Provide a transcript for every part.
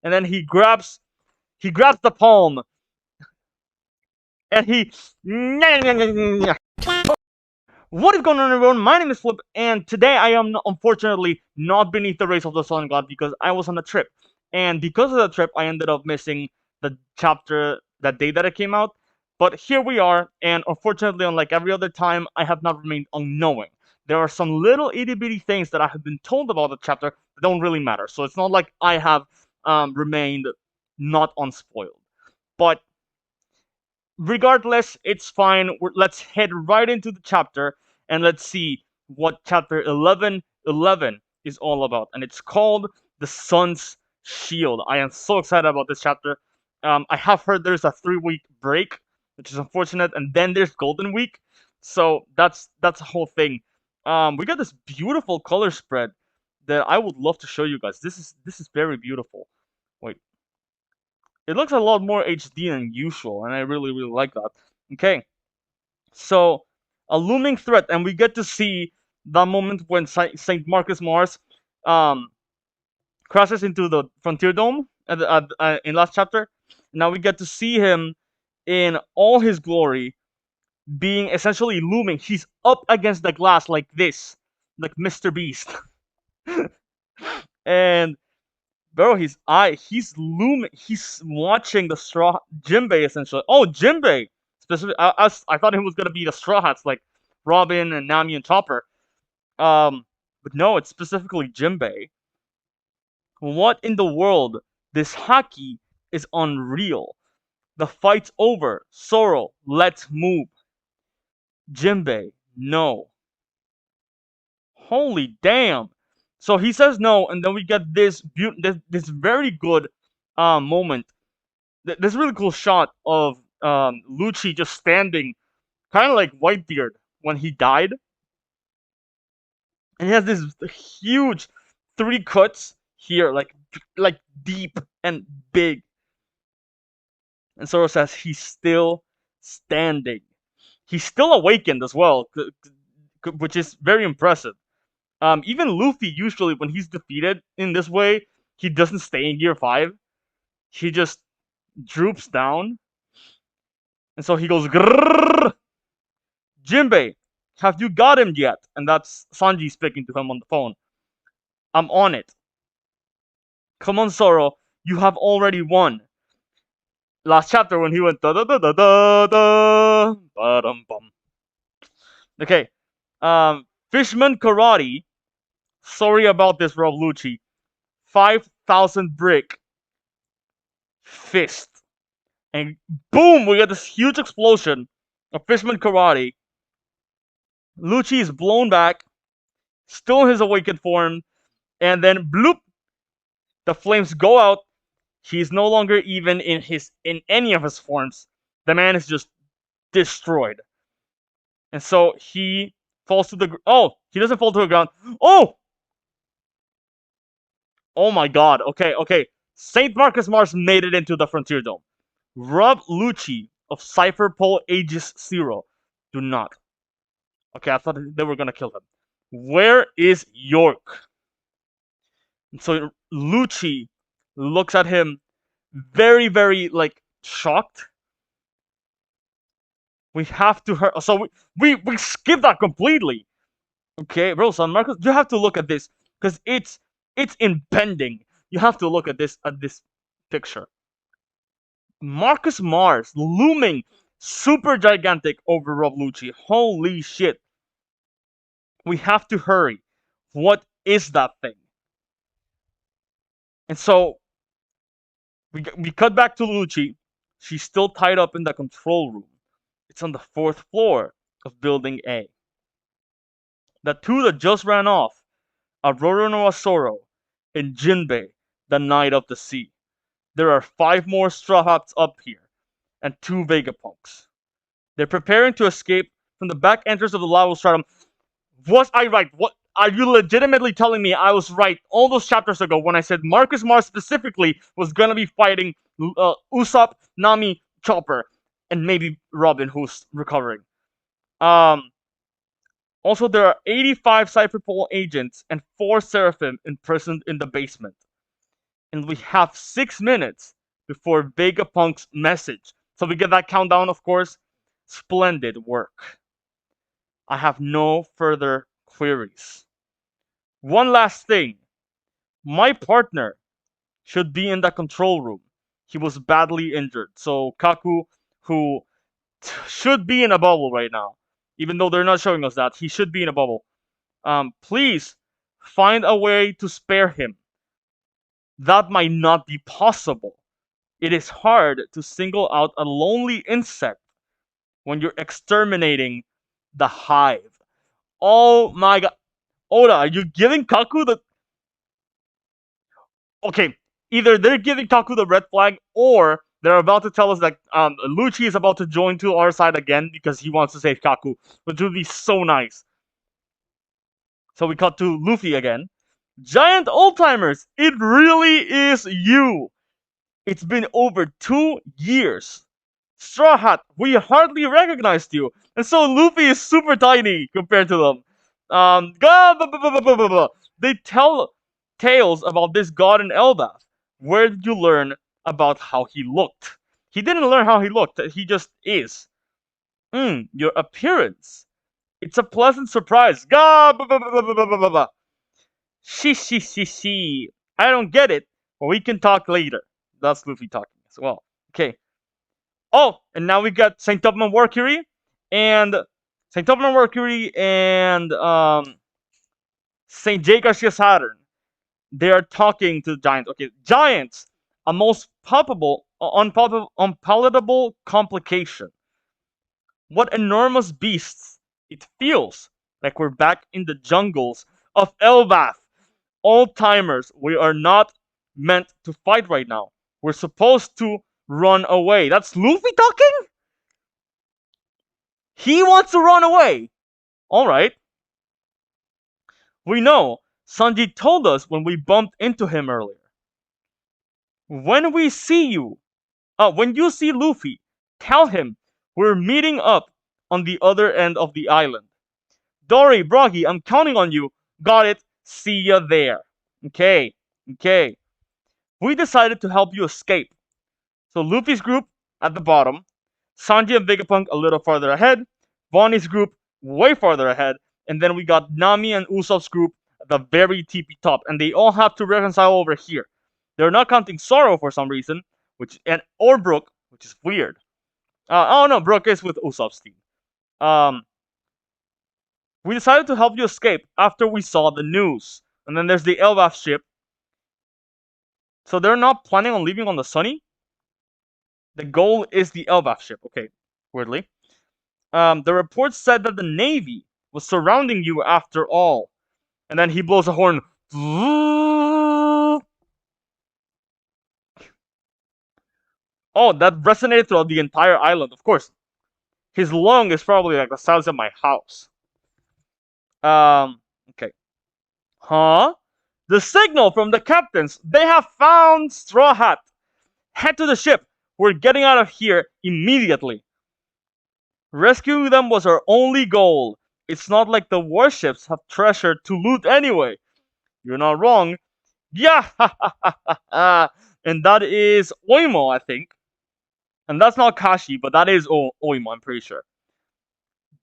and then he grabs the palm, and he. What is going on, everyone? My name is Flip, and today I am unfortunately not beneath the rays of the sun god because I was on a trip, and because of the trip, I ended up missing the chapter that day that it came out. But here we are, and unfortunately, unlike every other time, I have not remained unknowing. There are some little itty bitty things that I have been told about the chapter that don't really matter, so it's not like I have remained not unspoiled. But regardless, it's fine. Let's head right into the chapter and let's see what chapter 1111 is all about. And it's called The Sun's Shield. I am so excited about this chapter. I have heard there's a 3 week break, which is unfortunate, and then there's Golden Week. So that's a whole thing. We got this beautiful color spread that I would love to show you guys. This is very beautiful. Wait, it looks a lot more HD than usual, and I really, really like that. Okay, so a looming threat, and we get to see the moment when Saint Marcus Mars um, crashes into the Frontier Dome in last chapter. Now we get to see him in all his glory, being essentially looming. He's up against the glass like this, like Mr. Beast, and bro, he's looming. He's watching the straw Jinbei essentially. Oh, Jinbei specifically. I thought it was gonna be the Straw Hats like Robin and Nami and Chopper. But no, it's specifically Jinbei. What in the world? This haki is unreal. The fight's over. Zoro, let's move. Jinbei, no. Holy damn. So he says no, and then we get this very good moment. This really cool shot of Lucci just standing, kind of like Whitebeard when he died, and he has this huge 3 cuts here, like deep and big. And Zoro says he's still standing. He's still awakened as well, which is very impressive. Even Luffy usually when he's defeated in this way, he doesn't stay in Gear 5. He just droops down. And so he goes, grrrr, Jinbei, have you got him yet? And that's Sanji speaking to him on the phone. I'm on it. Come on, Zoro, you have already won. Last chapter when he went da da da da da da ba dum bum. Okay, Fishman Karate. Sorry about this, Rob Lucci. 5,000 brick fist. And boom, we get this huge explosion of Fishman Karate. Lucci is blown back, still in his awakened form, and then bloop, the flames go out. He's no longer even in any of his forms. The man is just destroyed. And so he falls to the he doesn't fall to the ground. Oh my god. Okay. Saint Marcus Mars made it into the Frontier Dome. Rob Lucci of Cypher Pole Aegis Zero. Do not. Okay, I thought they were gonna kill him. Where is York? And so Lucci looks at him very, very like shocked. We have to hurt. So we skip that completely. Okay, bro, San Marcos, you have to look at this because it's impending. You have to look at this picture. Marcus Mars looming super gigantic over Rob Lucci. Holy shit. We have to hurry. What is that thing? And so we cut back to Lucci. She's still tied up in the control room. It's on the 4th floor of Building A. The two that just ran off are Roronoa Zoro and Jinbei, the Knight of the Sea. There are 5 more Straw Hats up here, and 2 Vegapunks. They're preparing to escape from the back entrance of the lava stratum. Was I right? What are you legitimately telling me I was right all those chapters ago when I said Marcus Mars specifically was gonna be fighting Usopp, Nami, Chopper, and maybe Robin, who's recovering? Also, there are 85 Cypherpole agents and 4 Seraphim imprisoned in the basement. and we have 6 minutes before Vegapunk's message. So we get that countdown, of course. Splendid work. I have no further queries. One last thing. My partner should be in the control room. He was badly injured. So Kaku, who should be in a bubble right now, even though they're not showing us that, he should be in a bubble. Please find a way to spare him. That might not be possible. It is hard to single out a lonely insect when you're exterminating the hive. Oh my god. Oda, are you giving Kaku the... Okay, either they're giving Kaku the red flag, or they're about to tell us that Lucci is about to join to our side again because he wants to save Kaku, which would be so nice. So we cut to Luffy again. Giant old timers, it really is you. It's been over 2 years. Straw Hat, we hardly recognized you. And so Luffy is super tiny compared to them. They tell tales about this god in Elbaf. Where did you learn about how he looked? He didn't learn how he looked, he just is. Your appearance. It's a pleasant surprise. She. I don't get it, but we can talk later. That's Luffy talking as well. Okay. Oh, and now we got Saint Tubman Mercury and Saint J. Garcia Saturn. They are talking to the giants. Okay, giants, a most unpalatable complication. What enormous beasts! It feels like we're back in the jungles of Elbaf. Old timers, we are not meant to fight right now. We're supposed to run away. That's Luffy talking? He wants to run away. Alright. We know. Sanji told us when we bumped into him earlier. When you see Luffy, tell him we're meeting up on the other end of the island. Dory, Broggy, I'm counting on you. Got it. See ya there. Okay. We decided to help you escape. So Luffy's group at the bottom, Sanji and Vegapunk a little farther ahead, Bonnie's group way farther ahead, and then we got Nami and Usopp's group at the very tippy top, and they all have to reconcile over here. They're not counting Zoro for some reason, or Brook, which is weird. Oh no, Brook is with Usopp's team. We decided to help you escape after we saw the news. And then there's the Elbaf ship. So they're not planning on leaving on the Sunny? The goal is the Elbaf ship. Okay, weirdly. The report said that the Navy was surrounding you after all. And then he blows a horn. Oh, that resonated throughout the entire island, of course. His lung is probably like the size of my house. Okay. Huh? The signal from the captains. They have found Straw Hat. Head to the ship. We're getting out of here immediately. Rescuing them was our only goal. It's not like the warships have treasure to loot anyway. You're not wrong. Yeah, and that is Oimo, I think. And that's not Kashi, but that is Oimo, I'm pretty sure.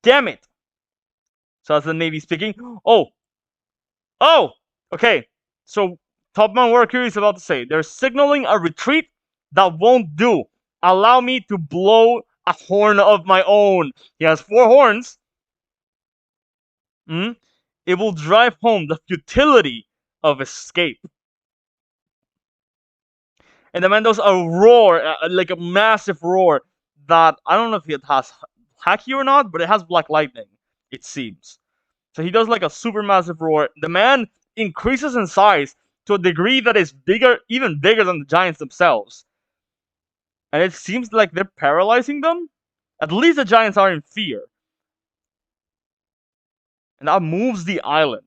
Damn it. So that's the Navy speaking. Oh, okay. So Topman Mercury is about to say, they're signaling a retreat that won't do. Allow me to blow a horn of my own. He has 4 horns. It will drive home the futility of escape. And the man does a roar, like a massive roar that I don't know if it has Haki or not, but it has Black Lightning, it seems. So he does like a super massive roar. The man increases in size to a degree that is bigger, even bigger than the giants themselves. And it seems like they're paralyzing them. At least the giants are in fear. And that moves the island.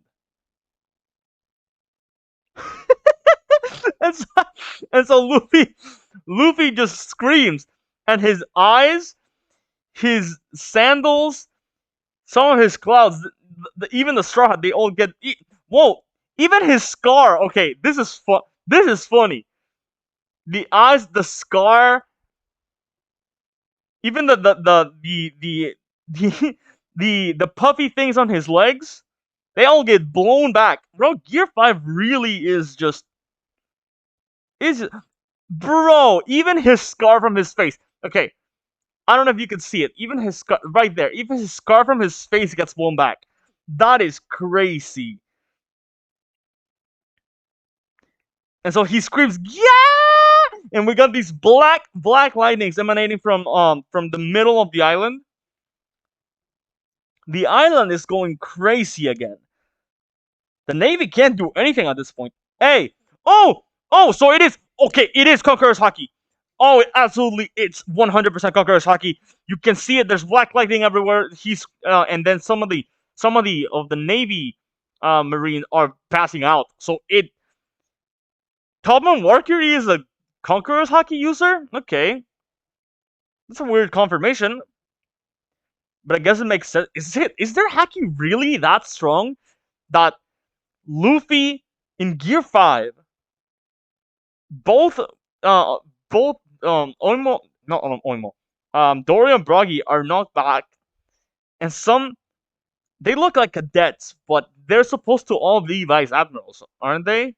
and so Luffy just screams, and his eyes, his sandals, some of his clouds, even the straw hat, they all get. Whoa! Even his scar. Okay, this is fun. This is funny. The eyes, the scar, even the the puffy things on his legs, they all get blown back. Bro, Gear 5 really is bro, even his scar from his face. Okay, I don't know if you can see it. Even his scar right there, even his scar from his face gets blown back. That is crazy. And so he screams, "Yeah!" And we got these black lightnings emanating from the middle of the island. The island is going crazy again. The Navy can't do anything at this point. Hey, oh, so it is okay. It is Conqueror's Hockey. Oh, absolutely, it's 100% Conqueror's Hockey. You can see it. There's black lightning everywhere. And then some of the Navy Marines are passing out. So Topman Mercury is a Conqueror's Hockey user. Okay, that's a weird confirmation, but I guess it makes sense. Is their Hockey really that strong that Luffy in Gear 5, both uh both Oimo not Oimo Dory and Broggy are knocked back, and they look like cadets, but they're supposed to all be vice admirals, aren't they?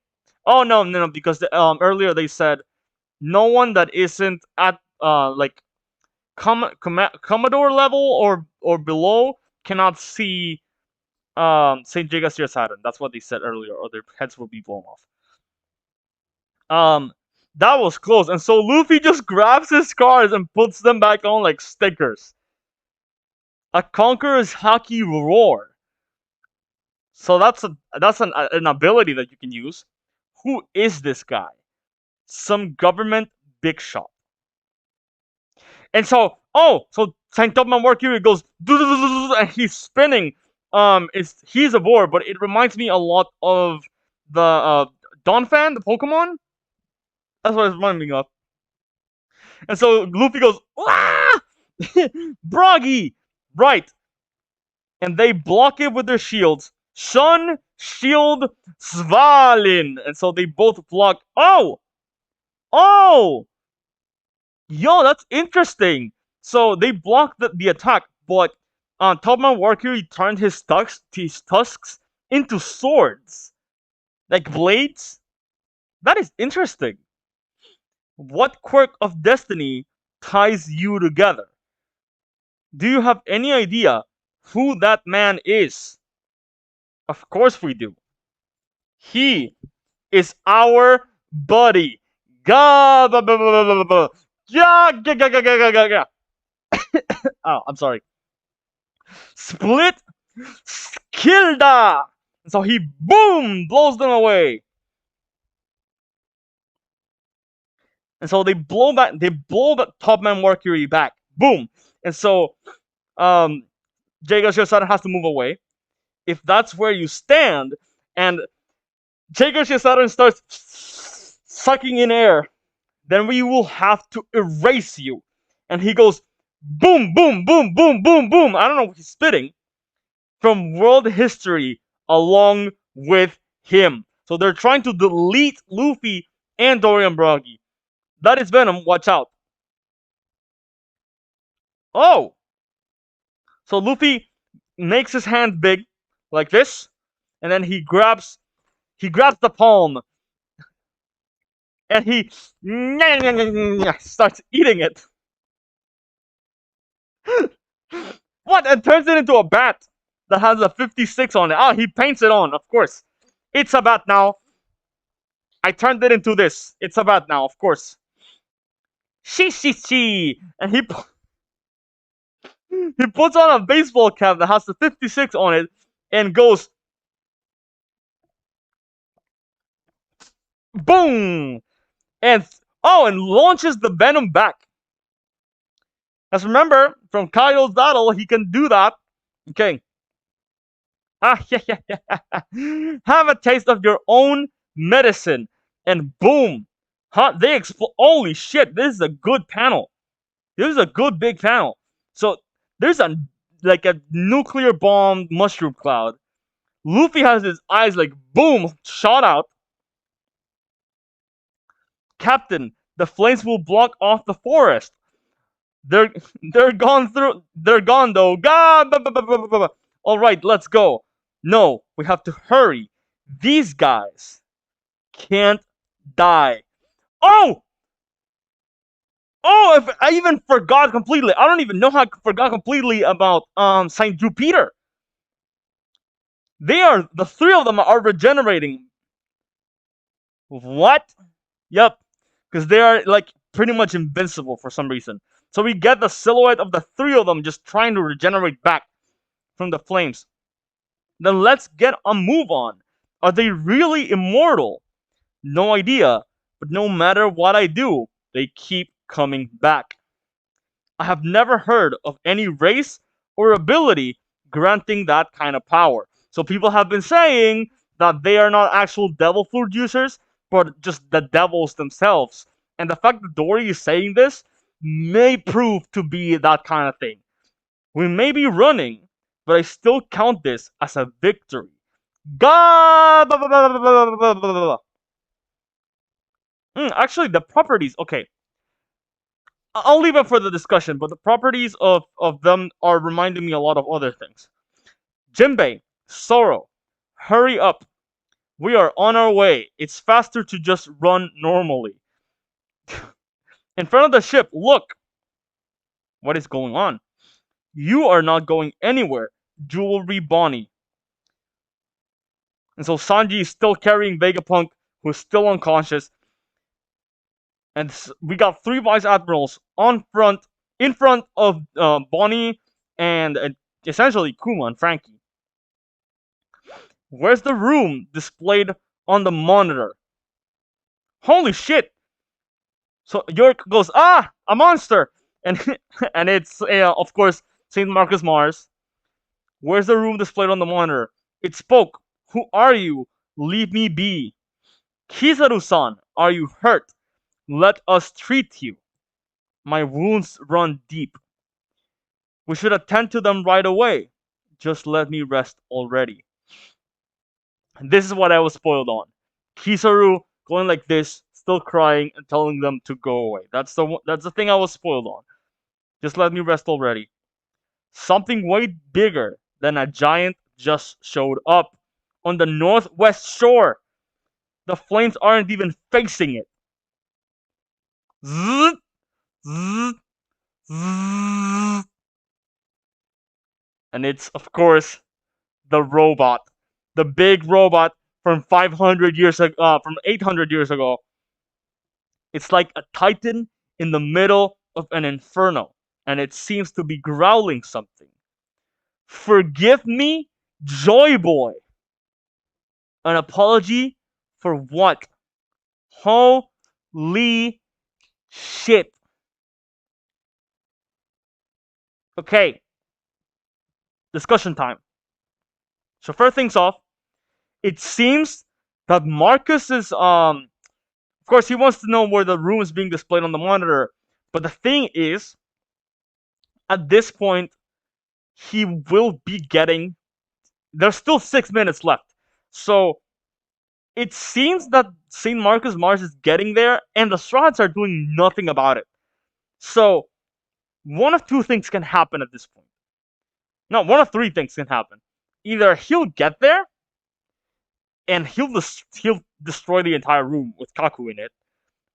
Oh no, because earlier they said no one that isn't at like Commodore level or below cannot see Saint Jagas Saturn. That's what they said earlier, or their heads will be blown off. Um, that was close. And so Luffy just grabs his scars and puts them back on like stickers. A Conqueror's Hockey Roar. So that's an ability that you can use. Who is this guy? Some government big shot. And so Saint Topman Mercury goes and he's spinning. He's a boar, but it reminds me a lot of the Donphan, the Pokemon. That's what it's reminding me of. And so Luffy goes, ah! Broggy! Right. And they block it with their shields. Shun, Shield, Svalin. And so they both block. Oh! Oh! Yo, that's interesting. So they blocked the attack, but Topman Mercury turned his tusks into swords. Like blades. That is interesting. What quirk of destiny ties you together? Do you have any idea who that man is? Of course we do. He is our buddy. Ga ba ba ba ba ba ba. Ja ga ga ga ga ga ga ga. Oh, I'm sorry. Split Skilda. So he boom blows them away. And so they blow Topman Mercury back. Boom. And so Jago Shiosada has to move away. If that's where you stand, and Jago Shiosada starts sucking in air, then we will have to erase you. And he goes boom, boom, boom, boom, boom, boom. I don't know what he's spitting from world history along with him. So they're trying to delete Luffy and Dorian Broggy. That is Venom. Watch out. Oh! So Luffy makes his hand big, like this, and then he grabs the palm, and he starts eating it. What? And turns it into a bat that has a 56 on it. Ah, he paints it on, of course. It's a bat now. I turned it into this. It's a bat now, of course. Shi. And he puts on a baseball cap that has the 56 on it and goes boom! And launches the venom back. As remember, from Kaido's battle, he can do that. Okay. Have a taste of your own medicine. And boom. They explode. Holy shit, this is a good panel. This is a good big panel. So there's a nuclear bomb mushroom cloud. Luffy has his eyes like boom shot out. Captain, the flames will block off the forest. They're they're gone through. They're gone though. All right, let's go. No, we have to hurry. These guys can't die. Oh, if I even forgot completely. I don't even know how I forgot completely about Saint Jupiter. The three of them are regenerating. What? Yep, because they are like pretty much invincible for some reason. So we get the silhouette of the three of them just trying to regenerate back from the flames. Then let's get a move on. Are they really immortal? No idea, but no matter what I do, they keep coming back. I have never heard of any race or ability granting that kind of power. So people have been saying that they are not actual devil fruit users, but just the devils themselves. And the fact that Dory is saying this may prove to be that kind of thing. We may be running, but I still count this as a victory. God! Actually, the properties. Okay, I'll leave it for the discussion, but the properties of them are reminding me a lot of other things. Jinbei, Sorrow, hurry up. We are on our way. It's faster to just run normally. In front of the ship, look! What is going on? You are not going anywhere, Jewelry Bonnie. And so Sanji is still carrying Vegapunk, who's still unconscious. And we got three vice admirals in front of Bonnie and essentially Kuma and Frankie. Where's the room displayed on the monitor? Holy shit! So York goes, a monster, and and it's of course Saint Marcus Mars. Where's the room displayed on the monitor? It spoke. Who are you? Leave me be. Kizaru-san, are you hurt? Let us treat you. My wounds run deep. We should attend to them right away. Just let me rest already. This is what I was spoiled on. Kizaru going like this, still crying and telling them to go away. That's the thing I was spoiled on. Just let me rest already. Something way bigger than a giant just showed up on the northwest shore. The flames aren't even facing it. Zzz, zzz, zzz. And it's, of course, the robot. The big robot from 500 years ago, from 800 years ago. It's like a titan in the middle of an inferno, and it seems to be growling something. Forgive me, Joy Boy. An apology for what? Holy shit. Okay. Discussion time. So first things off, it seems that Marcus is of course he wants to know where the room is being displayed on the monitor. But the thing is, at this point, he will be getting there's still 6 minutes left. So it seems that St. Marcus Mars is getting there, and the Straw Hats are doing nothing about it. So, one of two things can happen at this point. No, one of three things can happen. Either he'll get there, and he'll destroy the entire room with Kaku in it,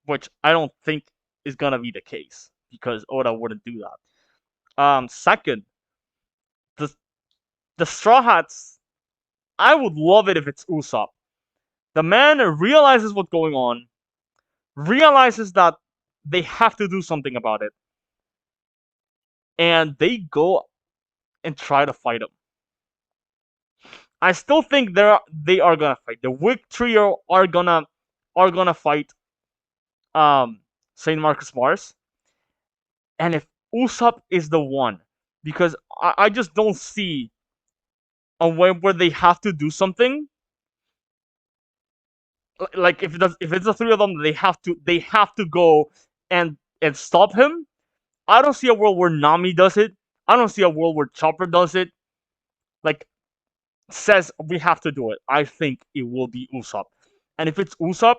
which I don't think is gonna be the case, because Oda wouldn't do that. Second, the Straw Hats, I would love it if it's Usopp. The man realizes what's going on, realizes that they have to do something about it, and they go and try to fight him. I still think they are gonna fight. The Wick Trio are gonna fight Saint Marcus Mars, and if Usopp is the one, because I just don't see a way where they have to do something. Like if it's the three of them, they have to go and stop him. I don't see a world where Nami does it. I don't see a world where Chopper does it. Like says we have to do it. I think it will be Usopp, and if it's Usopp,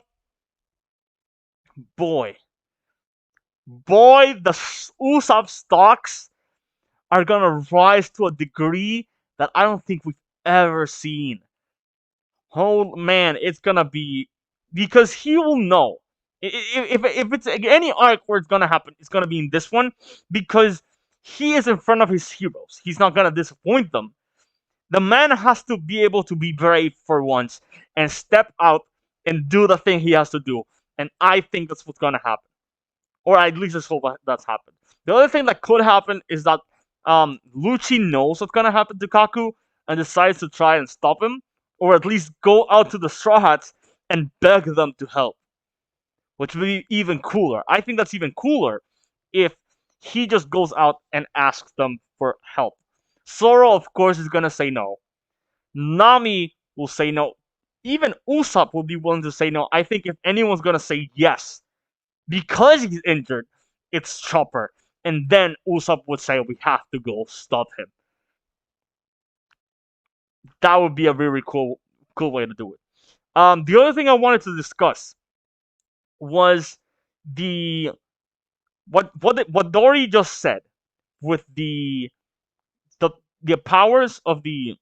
boy, boy, the Usopp stocks are gonna rise to a degree that I don't think we've ever seen. Oh man, it's gonna be because he will know. If it's any arc where it's gonna happen, it's gonna be in this one because he is in front of his heroes. He's not gonna disappoint them. The man has to be able to be brave for once and step out and do the thing he has to do. And I think that's what's gonna happen, or at least let's hope that's happened. The other thing that could happen is that Lucci knows what's gonna happen to Kaku and decides to try and stop him, or at least go out to the Straw Hats and beg them to help, which would be even cooler. I think that's even cooler if he just goes out and asks them for help. Zoro, of course, is gonna say no. Nami will say no. Even Usopp will be willing to say no. I think if anyone's gonna say yes, because he's injured, it's Chopper. And then Usopp would say, we have to go stop him. That would be a very cool way to do it. The other thing I wanted to discuss was the what Dory just said with the the powers of the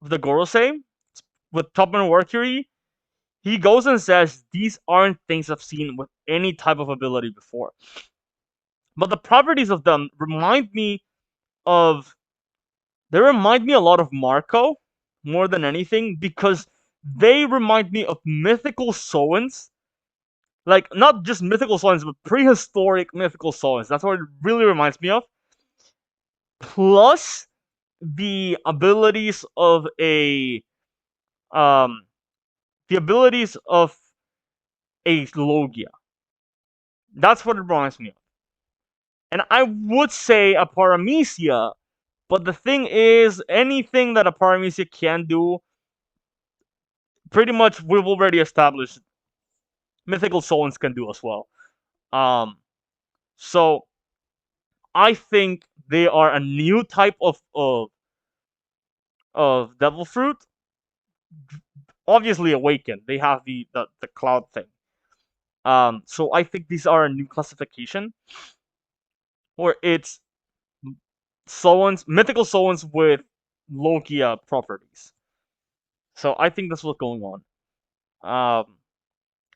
Gorosei with Topman Mercury. He goes and says these aren't things I've seen with any type of ability before. But the properties of them remind me of they remind me a lot of Marco more than anything because they remind me of mythical Soans. Like not just mythical Soans, but prehistoric mythical Soans. That's what it really reminds me of. Plus the abilities of um the abilities of a Logia. That's what it reminds me of. And I would say a Paramecia, but the thing is, anything that a Paramecia can do, pretty much we've already established mythical Solons can do as well. Um, so I think they are a new type of Devil Fruit. Obviously awakened. They have the cloud thing. So I think these are a new classification, or it's Solons, mythical Solons with Logia properties. So I think that's what's going on.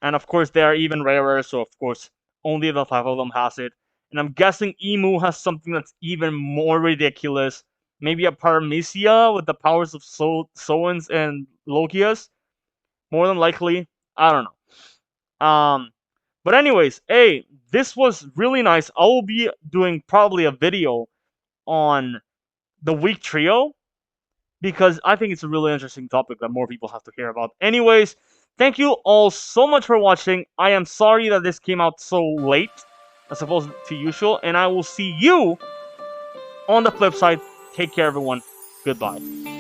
And of course they are even rarer, so of course only the five of them has it. And I'm guessing Emu has something that's even more ridiculous. Maybe a Paramecia with the powers of Soans and Logias. More than likely. I don't know. But anyways, hey, this was really nice. I will be doing probably a video on the weak trio because I think it's a really interesting topic that more people have to hear about. Anyways, thank you all so much for watching. I am sorry that this came out so late as opposed to usual, and I will see you on the flip side. Take care, everyone. Goodbye.